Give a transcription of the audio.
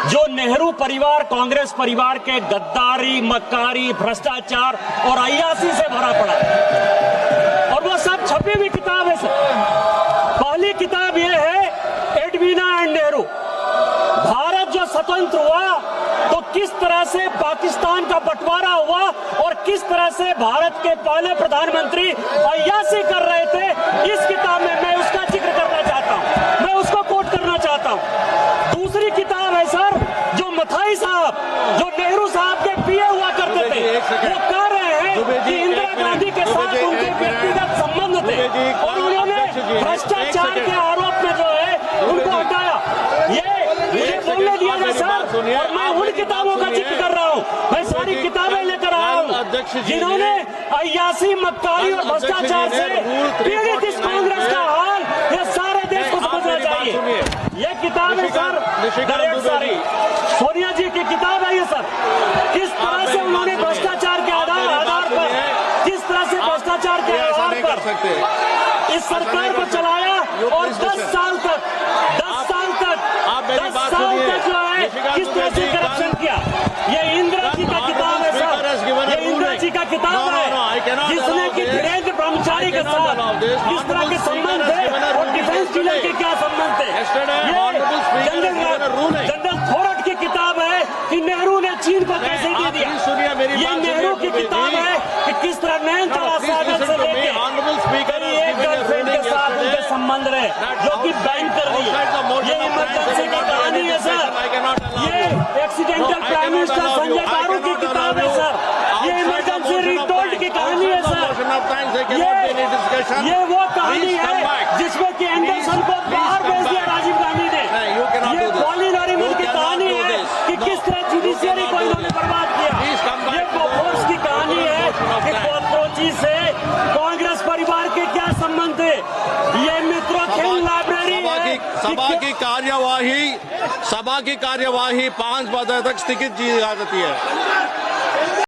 जो नेहरू परिवार कांग्रेस परिवार के गद्दारी, मक्कारी, भ्रष्टाचार और अय्यासी से भरा पड़ा है। और वो सब छपी हुई किताब है सर। पहली किताब ये है एडवीना एंड नेहरू। भारत जो स्वतंत्र हुआ तो किस तरह से पाकिस्तान का बंटवारा हुआ और किस तरह से भारत के पहले प्रधानमंत्री अय्यासी कर रहे थे, इस किताब में मैं उसका जिक्र करना चाहता हूं, मैं उसको कोट करना चाहता हूं। दूसरी किताब है सर जो मथाई साहब, जो नेहरू साहब के पीए हुआ करते थे, वो कह रहे हैं कि इंदिरा गांधी के साथ उनके व्यक्तिगत संबंध थे और उन्होंने भ्रष्टाचार के आरोप में जो है उनको हटाया। ये मुझे बोलने दिया जाए सर, और मैं उन किताबों का जिक्र कर रहा हूँ। मैं सारी किताबें लेकर आया हूँ जिन्होंने अय्यासी, मक्कारी और भ्रष्टाचार से पीड़ित इस कांग्रेस का हाल ये सारे देश को समझना चाहिए। ये किताब है सर, डायरेक्ट सारी सोनिया जी की किताब है ये सर। किस तरह से उन्होंने भ्रष्टाचार के आधार पर, किस तरह से भ्रष्टाचार के आधार पर इस सरकार को चलाया और 10 साल तक जो है किस तरह से करप्शन किया। ये इंदिरा जी का किताब है सर, ये इंदिरा जी का किताब है जिसने कि वीरेंद्र ब्रह्मचारी के साथ किस तरह के संबंध थे और डिफेंस डीलर के क्या संबंध थे। ये जनरल थोरट की किताब है कि नेहरू ने चीन को कैसे दे दिया। ये नेहरू की किताब है कि किस तरह नैनताला सागर से लेके एक गर्लफ्रेंड के साथ उनके संबंध रहे जो कि बैंक कर दी। ये इमरजेंसी की कहानी है सर। ये एक्सीडेंटल प्राइम मिनिस्टर संजय गारू की किताब है सर। ये इमरजेंसी रिटोल्ड की कहानी है सर। ये वो कहानी है जिसमें कि एंडरसन को बाहर भेज दिया राजीव गांधी ने। ये पॉलिन नरीमन की कहानी है कि किस तरह जुडिशियरी को इन्होंने बर्बाद किया। ये बोफोर्स की कहानी है कि कॉकरोची से कांग्रेस परिवार के क्या संबंध थे। ये मित्रों खेल लाइब्रेरी है। सभा की कार्यवाही 5 बजे तक स्थगित की जा सकती है।